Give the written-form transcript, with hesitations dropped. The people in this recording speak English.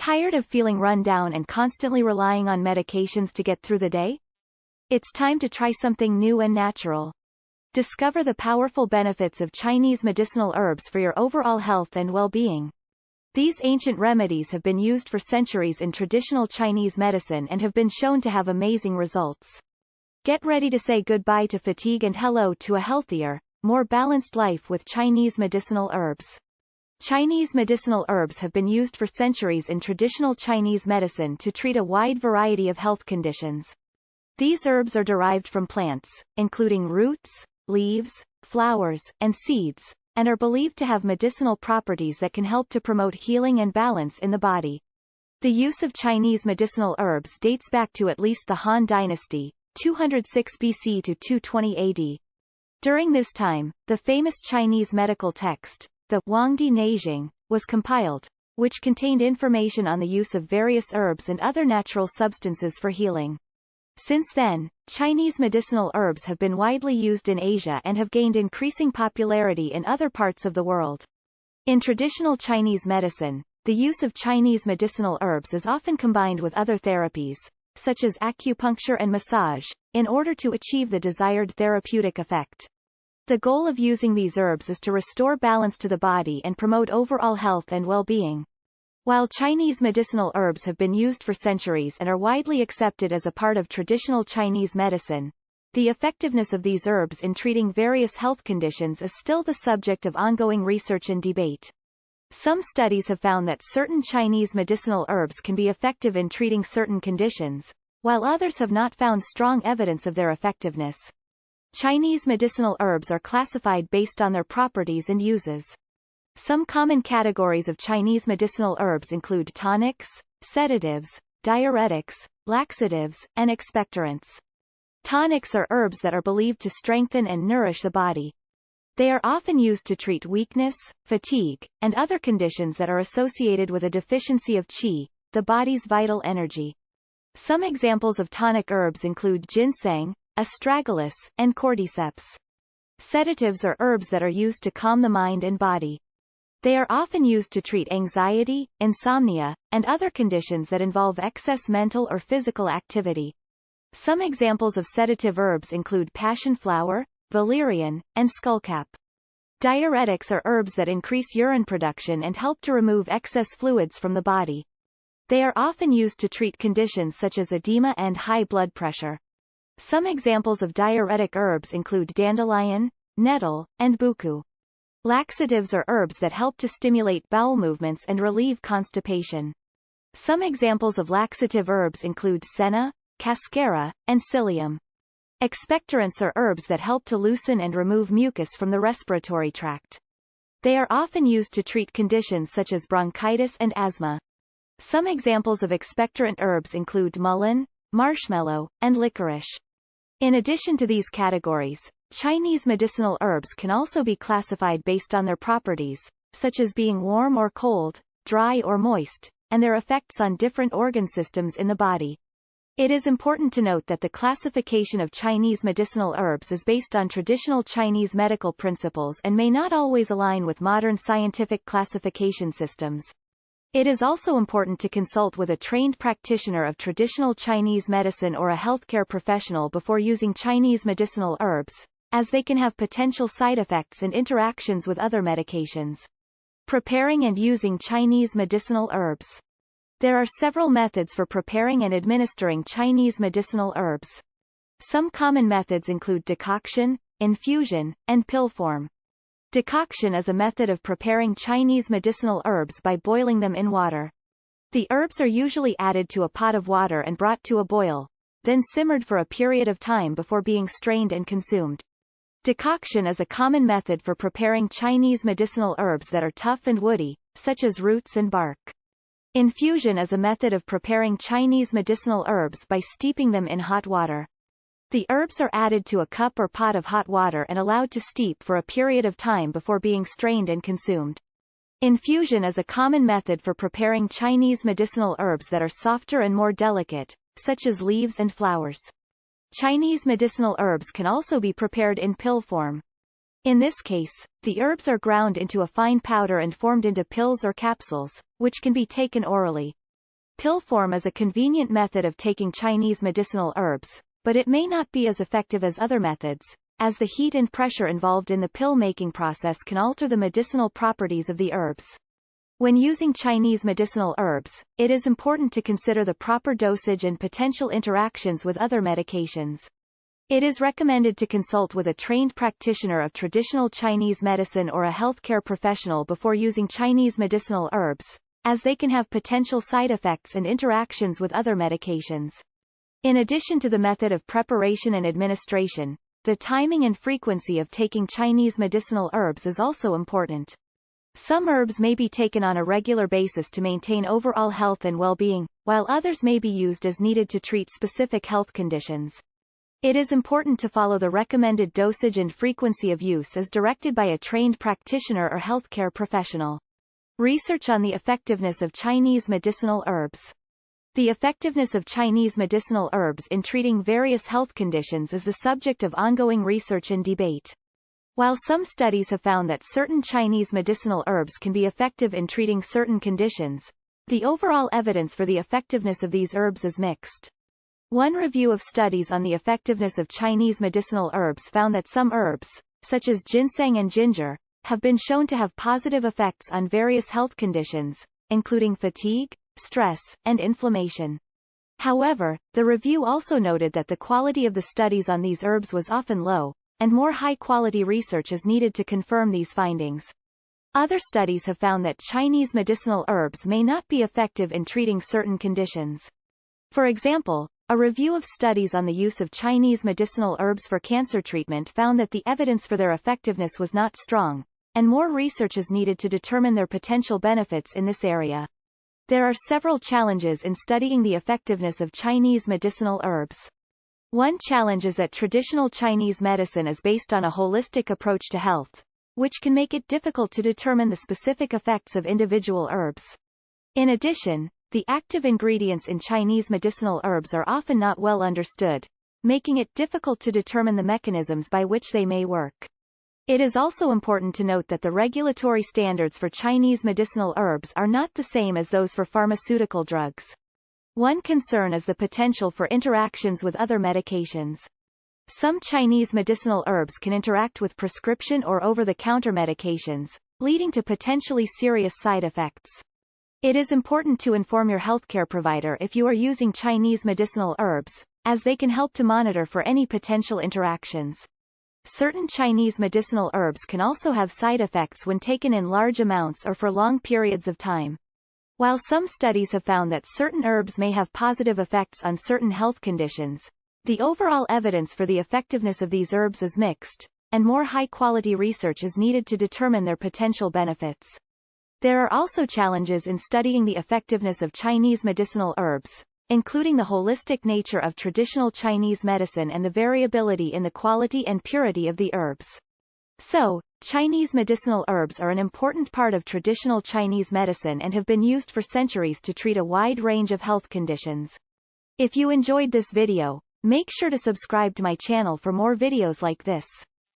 Tired of feeling run down and constantly relying on medications to get through the day? It's time to try something new and natural. Discover the powerful benefits of Chinese medicinal herbs for your overall health and well-being. These ancient remedies have been used for centuries in traditional Chinese medicine and have been shown to have amazing results. Get ready to say goodbye to fatigue and hello to a healthier, more balanced life with Chinese medicinal herbs. Chinese medicinal herbs have been used for centuries in traditional Chinese medicine to treat a wide variety of health conditions. These herbs are derived from plants, including roots, leaves, flowers, and seeds, and are believed to have medicinal properties that can help to promote healing and balance in the body. The use of Chinese medicinal herbs dates back to at least the Han Dynasty, 206 BC to 220 AD. During this time, the famous Chinese medical text, the Huangdi Neijing, was compiled, which contained information on the use of various herbs and other natural substances for healing. Since then, Chinese medicinal herbs have been widely used in Asia and have gained increasing popularity in other parts of the world. In traditional Chinese medicine, the use of Chinese medicinal herbs is often combined with other therapies, such as acupuncture and massage, in order to achieve the desired therapeutic effect. The goal of using these herbs is to restore balance to the body and promote overall health and well-being. While Chinese medicinal herbs have been used for centuries and are widely accepted as a part of traditional Chinese medicine, the effectiveness of these herbs in treating various health conditions is still the subject of ongoing research and debate. Some studies have found that certain Chinese medicinal herbs can be effective in treating certain conditions, while others have not found strong evidence of their effectiveness. Chinese medicinal herbs are classified based on their properties and uses. Some common categories of Chinese medicinal herbs include tonics, sedatives, diuretics, laxatives, and expectorants. Tonics are herbs that are believed to strengthen and nourish the body. They are often used to treat weakness, fatigue, and other conditions that are associated with a deficiency of qi, the body's vital energy. Some examples of tonic herbs include ginseng, astragalus, and cordyceps. Sedatives are herbs that are used to calm the mind and body. They are often used to treat anxiety, insomnia, and other conditions that involve excess mental or physical activity. Some examples of sedative herbs include passion flower, valerian, and skullcap. Diuretics are herbs that increase urine production and help to remove excess fluids from the body. They are often used to treat conditions such as edema and high blood pressure. Some examples of diuretic herbs include dandelion, nettle, and buku. Laxatives are herbs that help to stimulate bowel movements and relieve constipation. Some examples of laxative herbs include senna, cascara, and psyllium. Expectorants are herbs that help to loosen and remove mucus from the respiratory tract. They are often used to treat conditions such as bronchitis and asthma. Some examples of expectorant herbs include mullein, marshmallow, and licorice. In addition to these categories, Chinese medicinal herbs can also be classified based on their properties, such as being warm or cold, dry or moist, and their effects on different organ systems in the body. It is important to note that the classification of Chinese medicinal herbs is based on traditional Chinese medical principles and may not always align with modern scientific classification systems. It is also important to consult with a trained practitioner of traditional Chinese medicine or a healthcare professional before using Chinese medicinal herbs, as they can have potential side effects and interactions with other medications. Preparing and using Chinese medicinal herbs. There are several methods for preparing and administering Chinese medicinal herbs. Some common methods include decoction, infusion, and pill form. Decoction is a method of preparing Chinese medicinal herbs by boiling them in water. The herbs are usually added to a pot of water and brought to a boil, then simmered for a period of time before being strained and consumed. Decoction is a common method for preparing Chinese medicinal herbs that are tough and woody, such as roots and bark. Infusion is a method of preparing Chinese medicinal herbs by steeping them in hot water. The herbs are added to a cup or pot of hot water and allowed to steep for a period of time before being strained and consumed. Infusion is a common method for preparing Chinese medicinal herbs that are softer and more delicate, such as leaves and flowers. Chinese medicinal herbs can also be prepared in pill form. In this case, the herbs are ground into a fine powder and formed into pills or capsules, which can be taken orally. Pill form is a convenient method of taking Chinese medicinal herbs, but it may not be as effective as other methods, as the heat and pressure involved in the pill-making process can alter the medicinal properties of the herbs. When using Chinese medicinal herbs, it is important to consider the proper dosage and potential interactions with other medications. It is recommended to consult with a trained practitioner of traditional Chinese medicine or a healthcare professional before using Chinese medicinal herbs, as they can have potential side effects and interactions with other medications. In addition to the method of preparation and administration, the timing and frequency of taking Chinese medicinal herbs is also important. Some herbs may be taken on a regular basis to maintain overall health and well-being, while others may be used as needed to treat specific health conditions. It is important to follow the recommended dosage and frequency of use as directed by a trained practitioner or healthcare professional. Research on the effectiveness of Chinese medicinal herbs. The effectiveness of Chinese medicinal herbs in treating various health conditions is the subject of ongoing research and debate. While some studies have found that certain Chinese medicinal herbs can be effective in treating certain conditions, the overall evidence for the effectiveness of these herbs is mixed. One review of studies on the effectiveness of Chinese medicinal herbs found that some herbs, such as ginseng and ginger, have been shown to have positive effects on various health conditions, including fatigue, stress, and inflammation. However, the review also noted that the quality of the studies on these herbs was often low, and more high-quality research is needed to confirm these findings. Other studies have found that Chinese medicinal herbs may not be effective in treating certain conditions. For example, a review of studies on the use of Chinese medicinal herbs for cancer treatment found that the evidence for their effectiveness was not strong, and more research is needed to determine their potential benefits in this area. There are several challenges in studying the effectiveness of Chinese medicinal herbs. One challenge is that traditional Chinese medicine is based on a holistic approach to health, which can make it difficult to determine the specific effects of individual herbs. In addition, the active ingredients in Chinese medicinal herbs are often not well understood, making it difficult to determine the mechanisms by which they may work. It is also important to note that the regulatory standards for Chinese medicinal herbs are not the same as those for pharmaceutical drugs. One concern is the potential for interactions with other medications. Some Chinese medicinal herbs can interact with prescription or over-the-counter medications, leading to potentially serious side effects. It is important to inform your healthcare provider if you are using Chinese medicinal herbs, as they can help to monitor for any potential interactions. Certain Chinese medicinal herbs can also have side effects when taken in large amounts or for long periods of time. While some studies have found that certain herbs may have positive effects on certain health conditions, the overall evidence for the effectiveness of these herbs is mixed, and more high-quality research is needed to determine their potential benefits. There are also challenges in studying the effectiveness of Chinese medicinal herbs, including the holistic nature of traditional Chinese medicine and the variability in the quality and purity of the herbs. So, Chinese medicinal herbs are an important part of traditional Chinese medicine and have been used for centuries to treat a wide range of health conditions. If you enjoyed this video, make sure to subscribe to my channel for more videos like this.